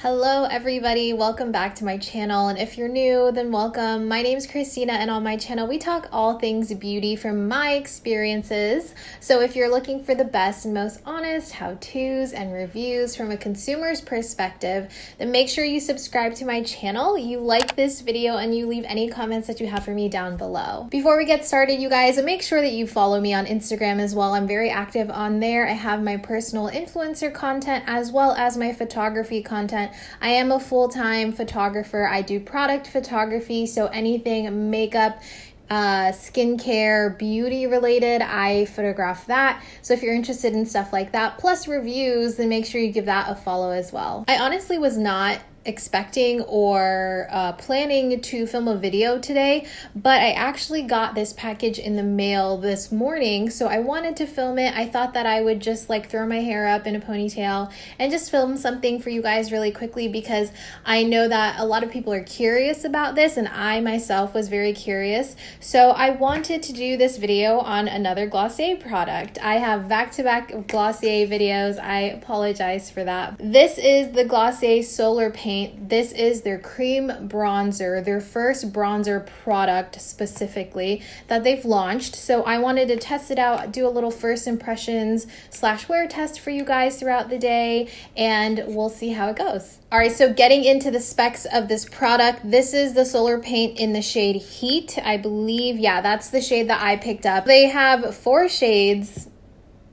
Hello everybody, welcome back to my channel, and if you're new, then welcome. My name is Kristina, and on my channel we talk all things beauty from my experiences. So if you're looking for the best and most honest how-tos and reviews from a consumer's perspective, then make sure you subscribe to my channel, you like this video, and you leave any comments that you have for me down below. Before we get started, you guys, make sure that you follow me on Instagram as well. I'm very active on there. I have my personal influencer content as well as my photography content. I am a full-time photographer. I do product photography, so anything makeup, skincare, beauty related, I photograph that. So if you're interested in stuff like that, plus reviews, then make sure you give that a follow as well. I honestly was not expecting or planning to film a video today, but I actually got this package in the mail this morning, so I wanted to film it. I thought that I would just like throw my hair up in a ponytail and just film something for you guys really quickly, because I know that a lot of people are curious about this, and I myself was very curious. So I wanted to do this video on another Glossier product. I have back-to-back Glossier videos. I apologize for that. This is the Glossier Solar Paint. This is their cream bronzer, their first bronzer product specifically that they've launched. So I wanted to test it out, do a little first impressions / wear test for you guys throughout the day, and we'll see how it goes. All right, so getting into the specs of this product, this is the Solar Paint in the shade Heat, I believe. Yeah, that's the shade that I picked up. They have 4 shades.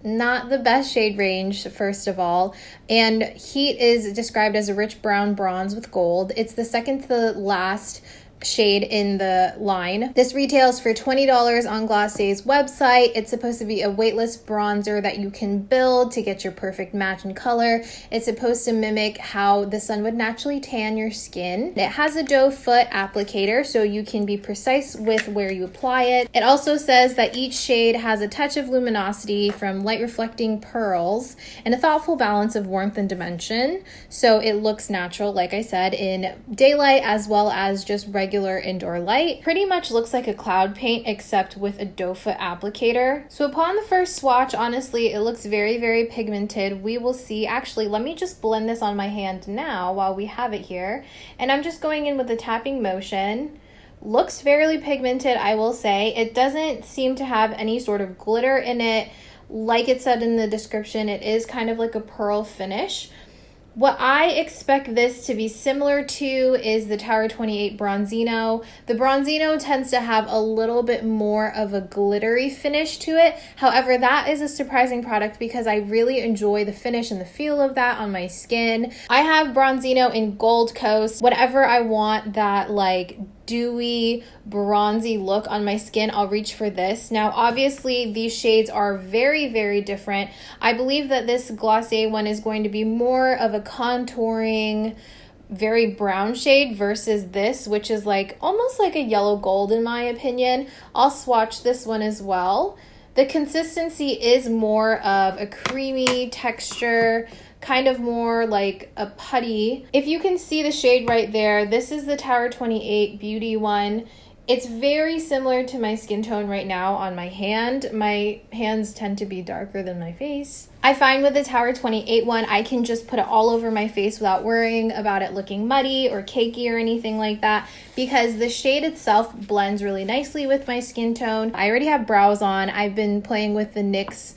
Not the best shade range, first of all. And Heat is described as a rich brown bronze with gold. It's the second to the last shade in the line. This retails for $20 on Glossier's website. It's supposed to be a weightless bronzer that you can build to get your perfect match in color. It's supposed to mimic how the sun would naturally tan your skin. It has a doe foot applicator, so you can be precise with where you apply it. It also says that each shade has a touch of luminosity from light reflecting pearls and a thoughtful balance of warmth and dimension. So it looks natural, like I said, in daylight as well as just regular indoor light. Pretty much looks like a cloud paint except with a doe foot applicator. So upon the first swatch, honestly, it looks very, very pigmented. We will see. Actually, let me just blend this on my hand now while we have it here. And I'm just going in with a tapping motion. Looks fairly pigmented, I will say. It doesn't seem to have any sort of glitter in it. Like it said in the description, it is kind of like a pearl finish. What I expect this to be similar to is the Tower 28 Bronzino. The Bronzino tends to have a little bit more of a glittery finish to it. However, that is a surprising product because I really enjoy the finish and the feel of that on my skin. I have Bronzino in Gold Coast. Whatever I want that like dewy, bronzy look on my skin, I'll reach for this. Now, obviously, these shades are very, very different. I believe that this Glossier one is going to be more of a contouring, very brown shade versus this, which is like almost like a yellow gold in my opinion. I'll swatch this one as well. The consistency is more of a creamy texture, kind of more like a putty. If you can see the shade right there, this is the Tower 28 Beauty one. It's very similar to my skin tone right now on my hand. My hands tend to be darker than my face. I find with the Tower 28 one, I can just put it all over my face without worrying about it looking muddy or cakey or anything like that, because the shade itself blends really nicely with my skin tone. I already have brows on. I've been playing with the NYX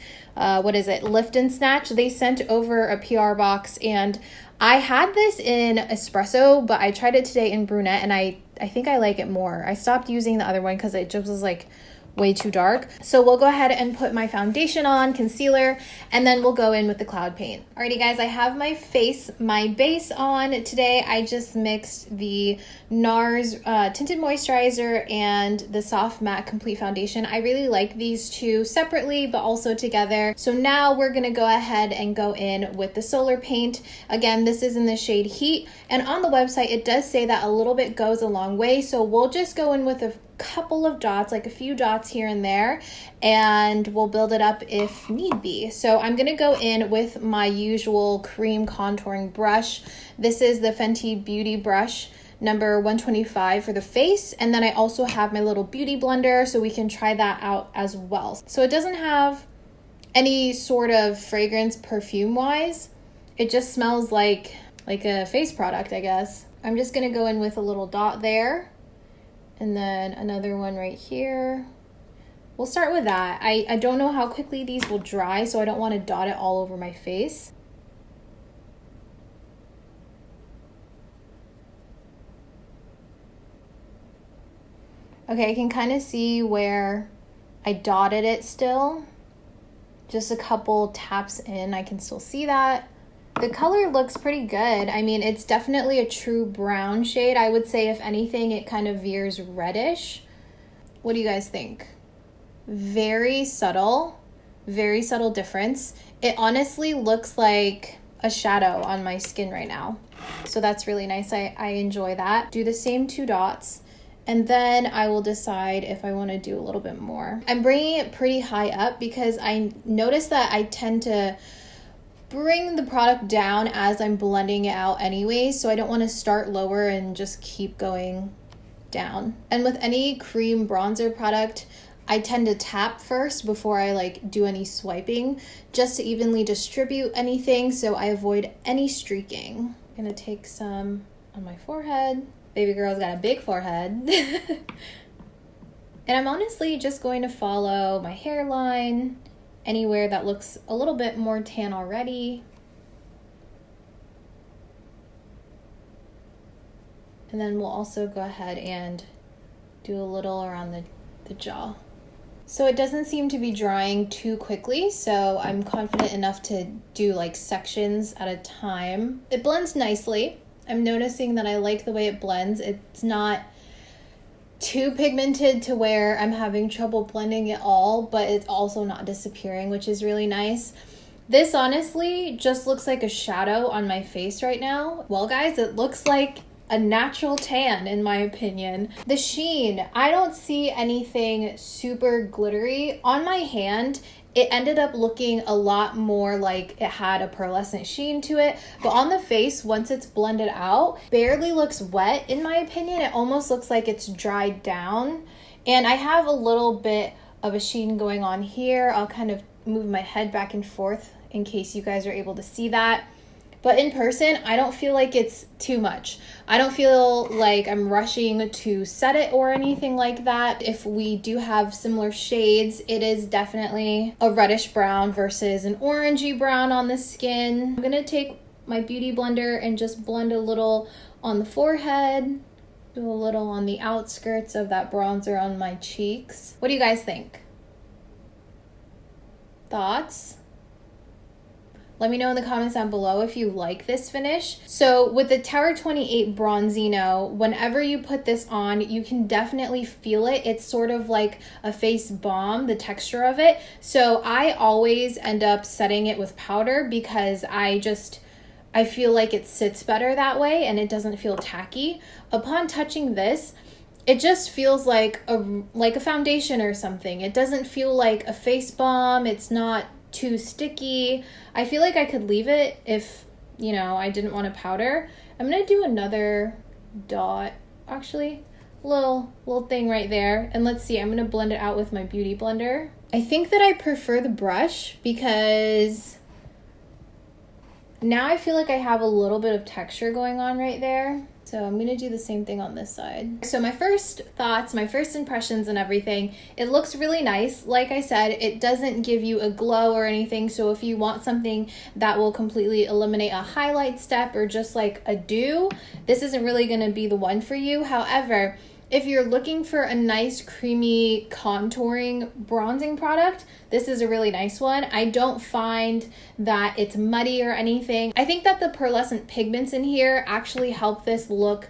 Lift and Snatch. They sent over a PR box, and I had this in espresso, but I tried it today in brunette, and I think I like it more. I stopped using the other one because it just was like way too dark. So we'll go ahead and put my foundation on, concealer, and then we'll go in with the cloud paint. Alrighty guys, I have my base on. Today I just mixed the NARS Tinted Moisturizer and the Soft Matte Complete Foundation. I really like these two separately, but also together. So now we're gonna go ahead and go in with the Solar Paint. Again, this is in the shade Heat, and on the website it does say that a little bit goes a long way, so we'll just go in with a couple of dots, like a few dots here and there, and we'll build it up if need be. So I'm gonna go in with my usual cream contouring brush. This is the Fenty Beauty brush number 125 for the face, and then I also have my little beauty blender, so we can try that out as well. So it doesn't have any sort of fragrance perfume wise. It just smells like like a face product, I guess. I'm just gonna go in with a little dot there, and then another one right here. We'll start with that. I don't know how quickly these will dry, so I don't want to dot it all over my face. Okay, I can kind of see where I dotted it still. Just a couple taps in, I can still see that. The color looks pretty good. I mean, it's definitely a true brown shade. I would say if anything, it kind of veers reddish. What do you guys think? Very subtle difference. It honestly looks like a shadow on my skin right now. So that's really nice. I enjoy that. Do the same 2 dots. And then I will decide if I want to do a little bit more. I'm bringing it pretty high up because I notice that I tend to bring the product down as I'm blending it out anyway. So I don't want to start lower and just keep going down. And with any cream bronzer product, I tend to tap first before I like do any swiping, just to evenly distribute anything so I avoid any streaking. I'm gonna take some on my forehead. Baby girl's got a big forehead. And I'm honestly just going to follow my hairline, anywhere that looks a little bit more tan already. And then we'll also go ahead and do a little around the jaw. So it doesn't seem to be drying too quickly, so I'm confident enough to do like sections at a time. It blends nicely. I'm noticing that I like the way it blends. It's not too pigmented to where I'm having trouble blending it all, but it's also not disappearing, which is really nice. This honestly just looks like a shadow on my face right now. Well, guys, it looks like a natural tan in my opinion. The sheen, I don't see anything super glittery. On my hand, it ended up looking a lot more like it had a pearlescent sheen to it, but on the face, once it's blended out, barely looks wet in my opinion. It almost looks like it's dried down. And I have a little bit of a sheen going on here. I'll kind of move my head back and forth in case you guys are able to see that. But in person, I don't feel like it's too much. I don't feel like I'm rushing to set it or anything like that. If we do have similar shades, it is definitely a reddish brown versus an orangey brown on the skin. I'm gonna take my beauty blender and just blend a little on the forehead, do a little on the outskirts of that bronzer on my cheeks. What do you guys think? Thoughts? Let me know in the comments down below if you like this finish. So with the Tower 28 Bronzino, whenever you put this on, you can definitely feel it. It's sort of like a face balm, the texture of it. So I always end up setting it with powder because I feel like it sits better that way and it doesn't feel tacky. Upon touching this, it just feels like a foundation or something. It doesn't feel like a face balm. It's not too sticky. I feel like I could leave it if, you know, I didn't want to powder. I'm gonna do another dot, actually, little thing right there. And let's see, I'm gonna blend it out with my beauty blender. I think that I prefer the brush because now I feel like I have a little bit of texture going on right there. So I'm gonna do the same thing on this side. So my first thoughts, my first impressions and everything, it looks really nice. Like I said, it doesn't give you a glow or anything. So if you want something that will completely eliminate a highlight step or just like a dew, this isn't really gonna be the one for you. However, if you're looking for a nice creamy contouring bronzing product, this is a really nice one. I don't find that it's muddy or anything. I think that the pearlescent pigments in here actually help this look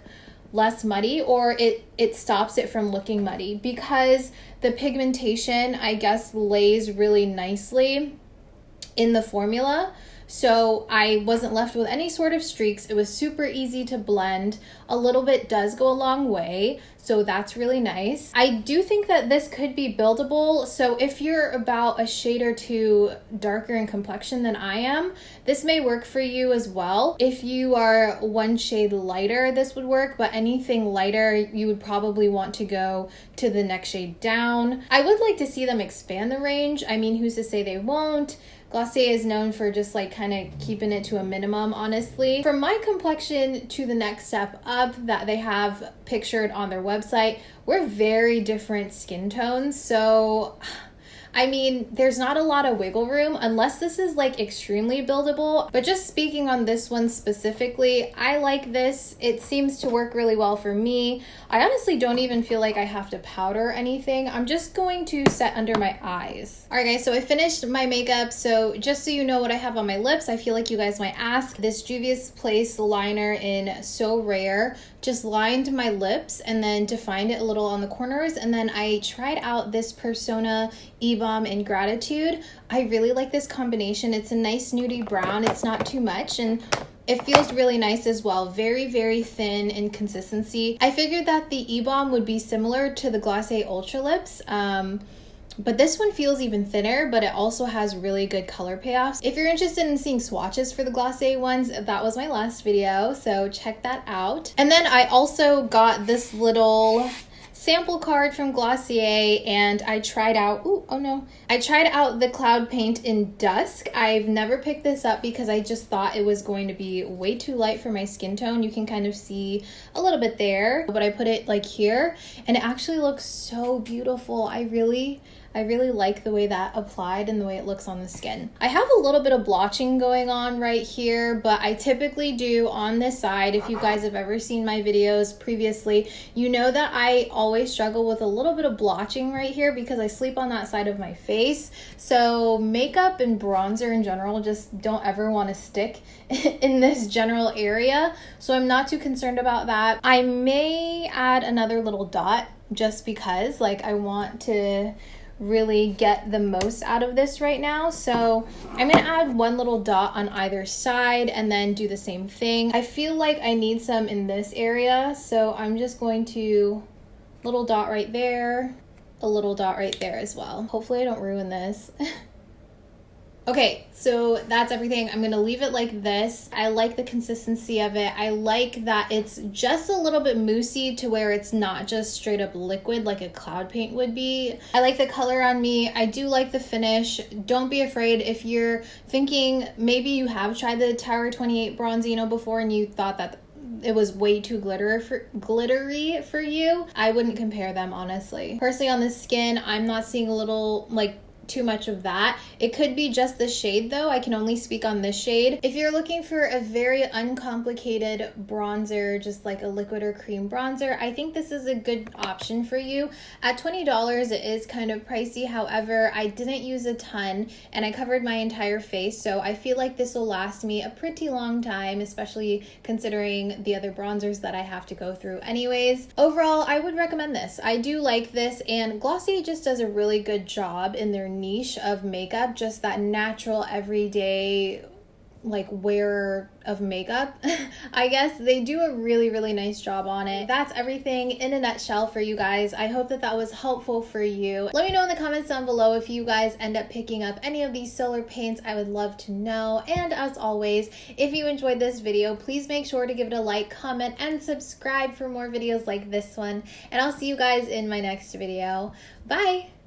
less muddy, or it stops it from looking muddy because the pigmentation, I guess, lays really nicely in the formula. So I wasn't left with any sort of streaks. It was super easy to blend. A little bit does go a long way, so that's really nice. I do think that this could be buildable. So if you're about a shade or two darker in complexion than I am, this may work for you as well. If you are one shade lighter, this would work, but anything lighter, you would probably want to go to the next shade down. I would like to see them expand the range. I mean, who's to say they won't? Glossier is known for just like kind of keeping it to a minimum, honestly. From my complexion to the next step up that they have pictured on their website, we're very different skin tones. So I mean, there's not a lot of wiggle room unless this is like extremely buildable. But just speaking on this one specifically, I like this. It seems to work really well for me. I honestly don't even feel like I have to powder anything. I'm just going to set under my eyes. All right, guys, so I finished my makeup. So just so you know what I have on my lips, I feel like you guys might ask. This Juvia's Place liner in So Rare just lined my lips and then defined it a little on the corners. And then I tried out this Persona E-Balm in Gratitude. I really like this combination. It's a nice nudie brown. It's not too much, and it feels really nice as well. Very, very thin in consistency. I figured that the E-Balm would be similar to the Glossier Ultra Lips, but this one feels even thinner, but it also has really good color payoffs. If you're interested in seeing swatches for the Glossier ones, that was my last video, so check that out. And then I also got this little sample card from Glossier, and I tried out, I tried out the cloud paint in Dusk. I've never picked this up because I just thought it was going to be way too light for my skin tone. You can kind of see a little bit there, but I put it like here, and it actually looks so beautiful. I really like the way that applied and the way it looks on the skin. I have a little bit of blotching going on right here, but I typically do on this side. If you guys have ever seen my videos previously, you know that I always struggle with a little bit of blotching right here because I sleep on that side of my face. So makeup and bronzer in general just don't ever want to stick in this general area. So I'm not too concerned about that. I may add another little dot just because like I want to really get the most out of this right now. So I'm gonna add one little dot on either side and then do the same thing. I feel like I need some in this area, so I'm just going to little dot right there, a little dot right there as well. Hopefully I don't ruin this. Okay, so that's everything. I'm gonna leave it like this. I like the consistency of it. I like that it's just a little bit moussey to where it's not just straight up liquid like a cloud paint would be. I like the color on me. I do like the finish. Don't be afraid if you're thinking maybe you have tried the Tower 28 Bronzino before and you thought that it was way too glittery for you. I wouldn't compare them, honestly. Personally, on the skin, I'm not seeing a little like too much of that. It could be just the shade though. I can only speak on this shade. If you're looking for a very uncomplicated bronzer, just like a liquid or cream bronzer, I think this is a good option for you. At $20, it is kind of pricey. However, I didn't use a ton and I covered my entire face, so I feel like this will last me a pretty long time, especially considering the other bronzers that I have to go through anyways. Overall, I would recommend this. I do like this, and Glossier just does a really good job in their niche of makeup, just that natural everyday like wearer of makeup. I guess they do a really nice job on it. That's everything in a nutshell for you guys. I hope that that was helpful for you. Let me know in the comments down below if you guys end up picking up any of these solar paints. I would love to know. And as always, if you enjoyed this video, please make sure to give it a like, comment, and subscribe for more videos like this one. And I'll see you guys in my next video. Bye!